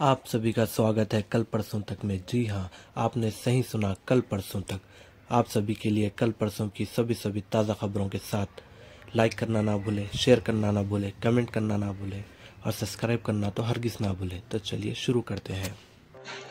आप सभी का स्वागत है कल परसों तक में। जी हाँ, आपने सही सुना, कल परसों तक। आप सभी के लिए कल परसों की सभी ताज़ा खबरों के साथ लाइक करना ना भूलें, शेयर करना ना भूलें, कमेंट करना ना भूलें और सब्सक्राइब करना तो हरगिज़ ना भूलें। तो चलिए शुरू करते हैं।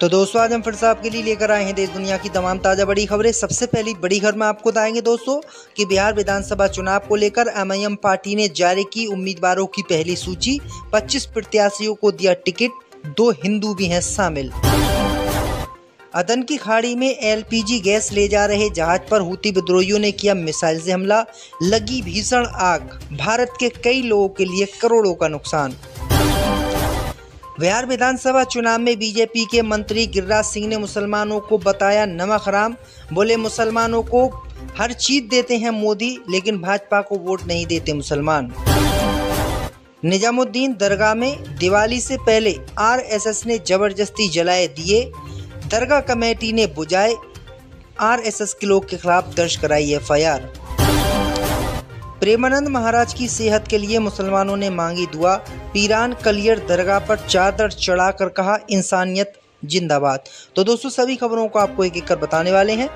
तो दोस्तों, आज हम फिर से आपके लिए लेकर आए हैं देश दुनिया की तमाम ताज़ा बड़ी खबरें। सबसे पहली बड़ी खबर में आपको बताएंगे दोस्तों कि बिहार विधानसभा चुनाव को लेकर एमआईएम पार्टी ने जारी की उम्मीदवारों की पहली सूची। 25 प्रत्याशियों को दिया टिकट, 2 हिंदू भी हैं शामिल। अदन की खाड़ी में एलपीजी गैस ले जा रहे जहाज पर हूती विद्रोहियों ने किया मिसाइल से हमला, लगी भीषण आग, भारत के कई लोगों के लिए करोड़ों का नुकसान। बिहार विधानसभा चुनाव में बीजेपी के मंत्री गिरिराज सिंह ने मुसलमानों को बताया नमक हराम। बोले, मुसलमानों को हर चीज देते हैं मोदी, लेकिन भाजपा को वोट नहीं देते मुसलमान। निजामुद्दीन दरगाह में दिवाली से पहले आरएसएस ने जबरदस्ती जलाए दिए, दरगाह कमेटी ने बुझाए, आरएसएस के लोग के खिलाफ दर्ज कराई एफआईआर। प्रेमानंद महाराज की सेहत के लिए मुसलमानों ने मांगी दुआ, पीरान कलियर दरगाह पर चादर चढ़ाकर कहा इंसानियत जिंदाबाद। तो दोस्तों, सभी खबरों को आपको एक एक कर बताने वाले हैं।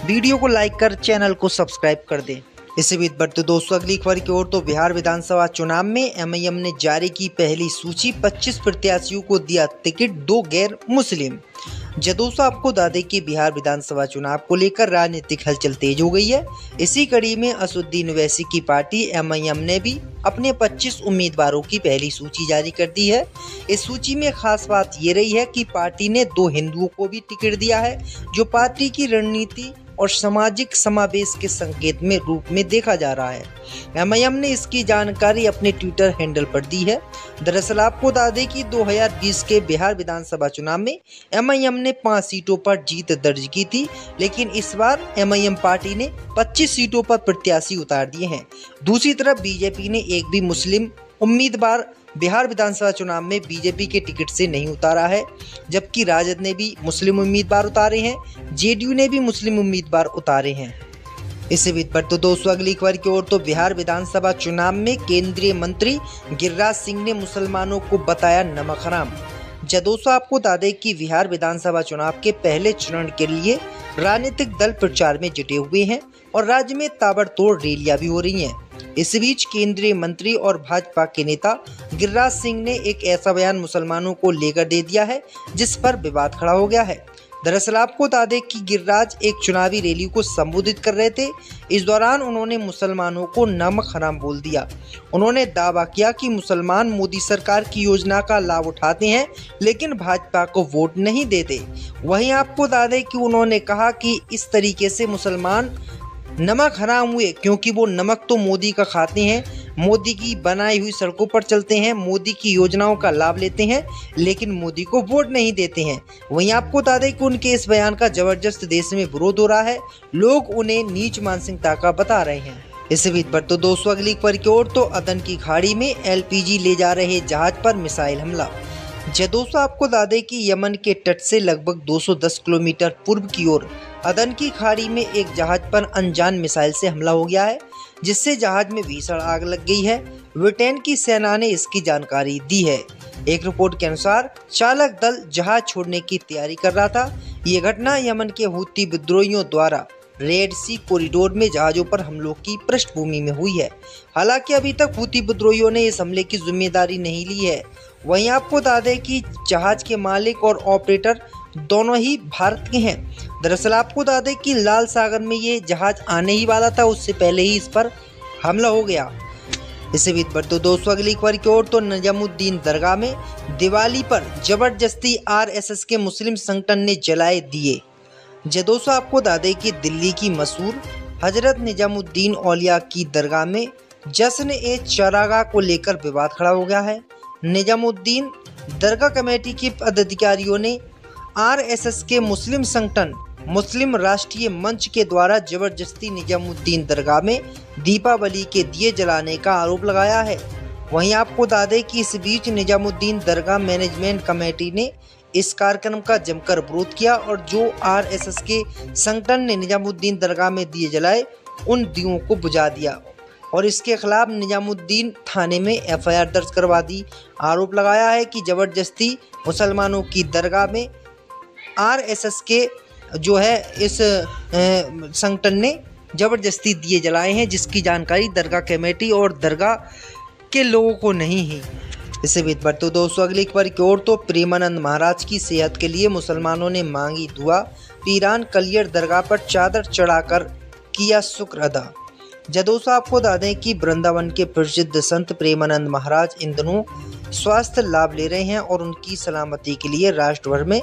वीडियो को लाइक कर चैनल को सब्सक्राइब कर दें। इसी बीच बढ़ते दोस्तों अगली खबर की ओर। तो बिहार विधानसभा चुनाव में एमआईएम ने जारी की पहली सूची। 25 प्रत्याशियों को दिया टिकट, 2 गैर मुस्लिम। दोस्तों, आपको बता दें कि बिहार विधानसभा चुनाव को लेकर राजनीतिक हलचल तेज हो गई है। इसी कड़ी में असदुद्दीन ओवैसी की पार्टी एमआईएम ने भी अपने 25 उम्मीदवारों की पहली सूची जारी कर दी है। इस सूची में खास बात ये रही है कि पार्टी ने 2 हिंदुओं को भी टिकट दिया है, जो पार्टी की रणनीति और सामाजिक समावेश के संकेत में रूप में देखा जा रहा है। एमआईएम ने इसकी जानकारी अपने ट्विटर हैंडल पर दी है। दरअसल आपको बता दें कि 2020 के बिहार विधानसभा चुनाव में एमआईएम ने 5 सीटों पर जीत दर्ज की थी, लेकिन इस बार एमआईएम पार्टी ने 25 सीटों पर प्रत्याशी उतार दिए हैं। दूसरी तरफ बीजेपी ने एक भी मुस्लिम उम्मीदवार बिहार विधानसभा चुनाव में बीजेपी के टिकट से नहीं उतारा है, जबकि राजद ने भी मुस्लिम उम्मीदवार उतारे हैं, जेडीयू ने भी मुस्लिम उम्मीदवार उतारे हैं। इसी बीच पर तो दोस्तों अगली खबर की ओर। तो बिहार विधानसभा चुनाव में केंद्रीय मंत्री गिरिराज सिंह ने मुसलमानों को बताया नमक हराम। दोस्तों, आपको बता दें कि बिहार विधानसभा चुनाव के पहले चरण के लिए राजनीतिक दल प्रचार में जुटे हुए हैं और राज्य में ताबड़तोड़ रैलियां भी हो रही हैं। इस बीच केंद्रीय मंत्री और भाजपा के नेता गिरिराज सिंह ने एक ऐसा बयान मुसलमानों को लेकर दे दिया है जिस पर विवाद खड़ा हो गया है। दरअसल आपको बता दें कि गिरिराज एक चुनावी रैली को संबोधित कर रहे थे। इस दौरान उन्होंने मुसलमानों को नमक हराम बोल दिया। उन्होंने दावा किया कि मुसलमान मोदी सरकार की योजना का लाभ उठाते हैं, लेकिन भाजपा को वोट नहीं देते। वहीं आपको बता दें कि उन्होंने कहा कि इस तरीके से मुसलमान नमक हराम हुए क्योंकि वो नमक तो मोदी का खाते हैं, मोदी की बनाई हुई सड़कों पर चलते हैं, मोदी की योजनाओं का लाभ लेते हैं, लेकिन मोदी को वोट नहीं देते हैं। वहीं आपको बता दें कि उनके इस बयान का जबरदस्त देश में विरोध हो रहा है। लोग उन्हें नीच मानसिकता का बता रहे हैं। इस बीच पर तो दोस्तों अगली खबर की ओर। तो अदन की खाड़ी में एलपीजी ले जा रहे जहाज पर मिसाइल हमला। दोस्तों, आपको बता दें कि यमन के तट से लगभग 210 किलोमीटर पूर्व की ओर अदन की खाड़ी में एक जहाज पर अनजान मिसाइल से हमला हो गया है, जिससे जहाज में भीषण आग लग गई है। ब्रिटेन की सेना ने इसकी जानकारी दी है। एक रिपोर्ट के अनुसार चालक दल जहाज छोड़ने की तैयारी कर रहा था। ये घटना यमन के हूती विद्रोहियों द्वारा रेड सी कॉरिडोर में जहाजों पर हमलों की पृष्ठभूमि में हुई है। हालांकि अभी तक हूती विद्रोहियों ने इस हमले की जिम्मेदारी नहीं ली है। वहीं आपको बता दें कि जहाज के मालिक और ऑपरेटर दोनों ही भारत के हैं। दरअसल आपको बता दें कि लाल सागर में ये जहाज आने ही वाला था, उससे पहले ही इस पर हमला हो गया। इसी बीच पर तो दोस्तों अगली खबर की ओर। तो निजामुद्दीन दरगाह में दिवाली पर जबरदस्ती आरएसएस के मुस्लिम संगठन ने जलाए दिए। दोस्तों, आपको बता दें कि दिल्ली की मशहूर हजरत निजामुद्दीन औलिया की दरगाह में जश्न ए चरागाह को लेकर विवाद खड़ा हो गया है। निजामुद्दीन दरगाह कमेटी के पदाधिकारियों ने आरएसएस के मुस्लिम संगठन मुस्लिम राष्ट्रीय मंच के द्वारा जबरदस्ती निजामुद्दीन दरगाह में दीपावली के दिए जलाने का आरोप लगाया है। वहीं आपको बता दें कि इस बीच निजामुद्दीन दरगाह मैनेजमेंट कमेटी ने इस कार्यक्रम का जमकर विरोध किया और जो आरएसएस के संगठन ने निजामुद्दीन दरगाह में दिए जलाए, उन दियों को बुझा दिया। और इसके खिलाफ निजामुद्दीन थाने में एफआईआर दर्ज करवा दी। आरोप लगाया है कि जबरदस्ती मुसलमानों की दरगाह में आरएसएस के जो है इस संगठन ने जबरदस्ती दिए जलाए हैं, जिसकी जानकारी दरगाह कमेटी और दरगाह के लोगों को नहीं है। इससे बीच बढ़ते दोस्तों अगली खबर की ओर तो प्रेमानंद महाराज की सेहत के लिए मुसलमानों ने मांगी दुआ, पीरान कलियर दरगाह पर चादर चढ़ाकर किया शुक्र अदा। दोस्तों आपको बता दें कि वृंदावन के प्रसिद्ध संत प्रेमानंद महाराज इन दिनों स्वास्थ्य लाभ ले रहे हैं और उनकी सलामती के लिए राष्ट्र भर में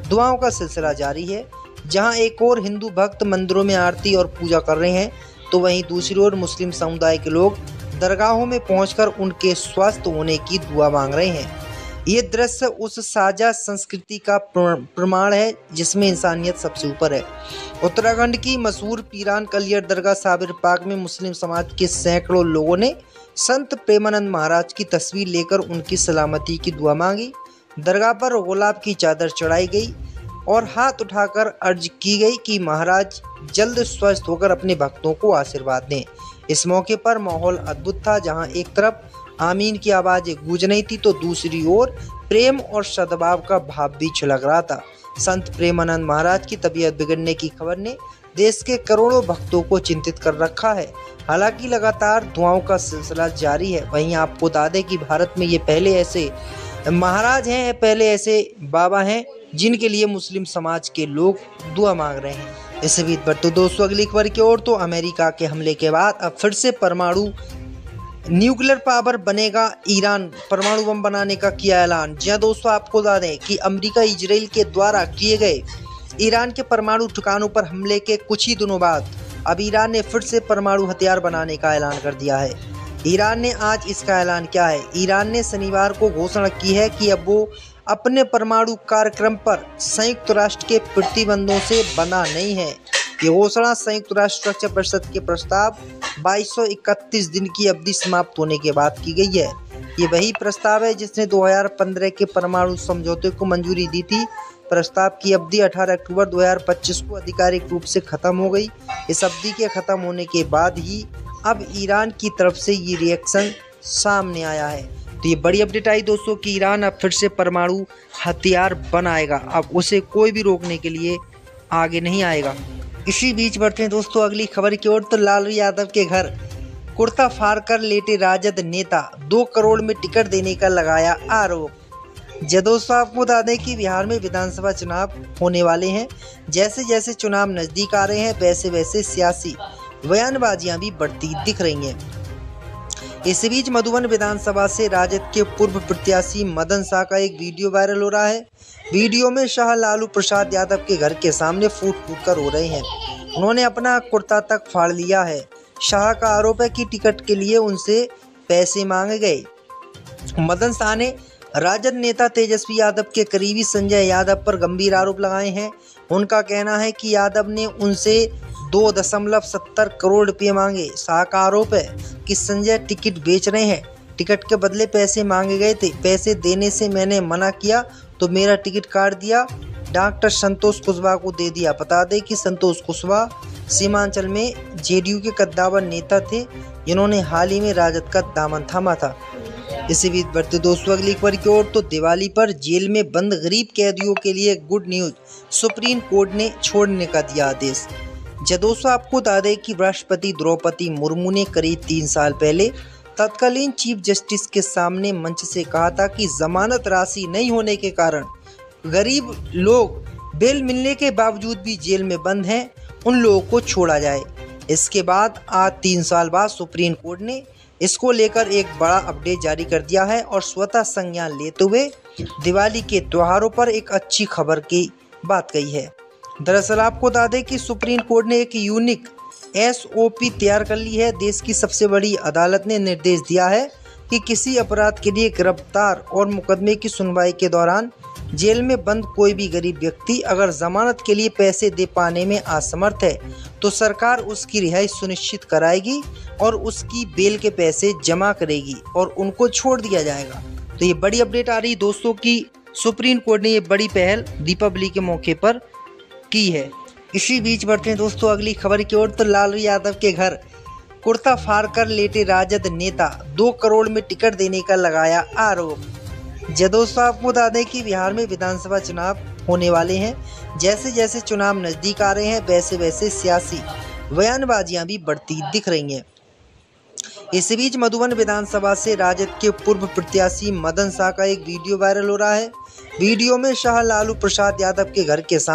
दुआओं का सिलसिला जारी है। जहां एक और हिंदू भक्त मंदिरों में आरती और पूजा कर रहे हैं, तो वहीं दूसरी ओर मुस्लिम समुदाय के लोग दरगाहों में पहुंचकर उनके स्वस्थ होने की दुआ मांग रहे हैं। ये दृश्य उस साझा संस्कृति का प्रमाण है जिसमें इंसानियत सबसे ऊपर है। उत्तराखंड की मशहूर पीरान कलियर दरगाह साबिर पाक में मुस्लिम समाज के सैकड़ों लोगों ने संत प्रेमानंद महाराज की तस्वीर लेकर उनकी सलामती की दुआ मांगी। दरगाह पर गुलाब की चादर चढ़ाई गई और हाथ उठाकर अर्ज की गई कि महाराज जल्द स्वस्थ होकर अपने भक्तों को आशीर्वाद दें। इस मौके पर माहौल अद्भुत था, जहां एक तरफ आमीन की आवाज़ें गूंज रही थी तो दूसरी ओर प्रेम और सद्भाव का भाव भी छलक रहा था। संत प्रेमानंद महाराज की तबीयत बिगड़ने की खबर ने देश के करोड़ों भक्तों को चिंतित कर रखा है। हालांकि लगातार दुआओं का सिलसिला जारी है। वहीं आपको बता दें कि भारत में ये पहले ऐसे महाराज हैं, पहले ऐसे बाबा हैं जिनके लिए मुस्लिम समाज के लोग दुआ मांग रहे हैं। इससे भी बढ़ते दोस्तों अगली खबर की ओर तो अमेरिका के हमले के बाद अब फिर से परमाणु न्यूक्लियर पावर बनेगा ईरान, परमाणु बम बनाने का किया ऐलान। जी दोस्तों आपको बता दें कि अमेरिका इजराइल के द्वारा किए गए ईरान के परमाणु ठिकानों पर हमले के कुछ ही दिनों बाद अब ईरान ने फिर से परमाणु हथियार बनाने का ऐलान कर दिया है। ईरान ने आज इसका ऐलान किया है। ईरान ने शनिवार को घोषणा की है कि अब वो अपने परमाणु कार्यक्रम पर संयुक्त राष्ट्र के प्रतिबंधों से बंधा नहीं है। ये घोषणा संयुक्त राष्ट्र सुरक्षा परिषद के प्रस्ताव 2231 दिन की अवधि समाप्त होने के बाद की गई है। ये वही प्रस्ताव है जिसने 2015 के परमाणु समझौते को मंजूरी दी थी। प्रस्ताव की अवधि 18 अक्टूबर 2025 को आधिकारिक रूप से खत्म हो गई। इस अवधि के खत्म होने के बाद ही अब ईरान की तरफ से ये रिएक्शन सामने आया है। तो ये बड़ी अपडेट आई दोस्तों कि ईरान अब फिर से परमाणु हथियार बनाएगा। अब उसे कोई भी रोकने के लिए आगे नहीं आएगा। इसी बीच बढ़ते हैं दोस्तों अगली खबर की ओर तो लालू यादव के घर कुर्ता फाड़ कर लेटे राजद नेता, 2 करोड़ में टिकट देने का लगाया आरोप। दोस्तों आपको बता दें कि बिहार में विधानसभा चुनाव होने वाले हैं। जैसे जैसे चुनाव नजदीक आ रहे हैं वैसे वैसे सियासी बयानबाजियां भी बढ़ती दिख रही हैं। इस बीच मधुबन विधानसभा से राजद के पूर्व प्रत्याशी मदन शाह का एक वीडियो वायरल हो रहा है। वीडियो में शाह लालू प्रसाद यादव के घर के सामने फूट फूट कर रो रहे हैं। उन्होंने अपना कुर्ता तक फाड़ लिया है। शाह का आरोप है कि टिकट के लिए उनसे पैसे मांगे गए। मदन शाह ने राजद नेता तेजस्वी यादव के करीबी संजय यादव पर गंभीर आरोप लगाए हैं। उनका कहना है कि यादव ने उनसे 2.70 करोड़ रुपये मांगे। शाह का आरोप है कि संजय टिकट बेच रहे हैं। टिकट के बदले पैसे मांगे गए थे। पैसे देने से मैंने मना किया तो मेरा टिकट काट दिया। डॉक्टर संतोष कुशवाहा को दे दिया। बता दें कि संतोष कुशवाहा सीमांचल में जेडीयू के कद्दावर नेता थे जिन्होंने हाल ही में राजद का दामन थामा था। इसी बीच बढ़ते दोस्तों अगली खबर की ओर तो दिवाली पर जेल में बंद गरीब कैदियों के लिए गुड न्यूज, सुप्रीम कोर्ट ने छोड़ने का दिया आदेश। दोस्तों आपको बता दें कि राष्ट्रपति द्रौपदी मुर्मू ने करीब 3 साल पहले तत्कालीन चीफ जस्टिस के सामने मंच से कहा था कि जमानत राशि नहीं होने के कारण गरीब लोग बेल मिलने के बावजूद भी जेल में बंद हैं, उन लोगों को छोड़ा जाए। इसके बाद आज 3 साल बाद सुप्रीम कोर्ट ने इसको लेकर एक बड़ा अपडेट जारी कर दिया है और स्वतः संज्ञान लेते हुए दिवाली के त्योहारों पर एक अच्छी खबर की बात कही है। दरअसल आपको बता दें कि सुप्रीम कोर्ट ने एक यूनिक SOP तैयार कर ली है। देश की सबसे बड़ी अदालत ने निर्देश दिया है कि किसी अपराध के लिए गिरफ्तार और मुकदमे की सुनवाई के दौरान जेल में बंद कोई भी गरीब व्यक्ति अगर जमानत के लिए पैसे दे पाने में असमर्थ है तो सरकार उसकी रिहाई सुनिश्चित कराएगी और उसकी बेल के पैसे जमा करेगी और उनको छोड़ दिया जाएगा। तो ये बड़ी अपडेट आ रही है दोस्तों कि सुप्रीम कोर्ट ने ये बड़ी पहल दीपावली के मौके पर की है। इसी बीच बढ़ते हैं दोस्तों अगली खबर की ओर तो लालू यादव के घर कुर्ता फाड़ कर लेटे राजद नेता, 2 करोड़ में टिकट देने का लगाया आरोप। दोस्तों आपको बता दें कि बिहार में विधानसभा चुनाव होने वाले हैं। जैसे जैसे चुनाव नजदीक आ रहे हैं वैसे वैसे सियासी बयानबाजियां भी बढ़ती दिख रही हैं। इस बीच मधुबन विधानसभा से राजद के पूर्व प्रत्याशी मदन शाह का एक वीडियो वायरल हो रहा है। वीडियो में शाह लालू प्रसाद यादव के घर के सामने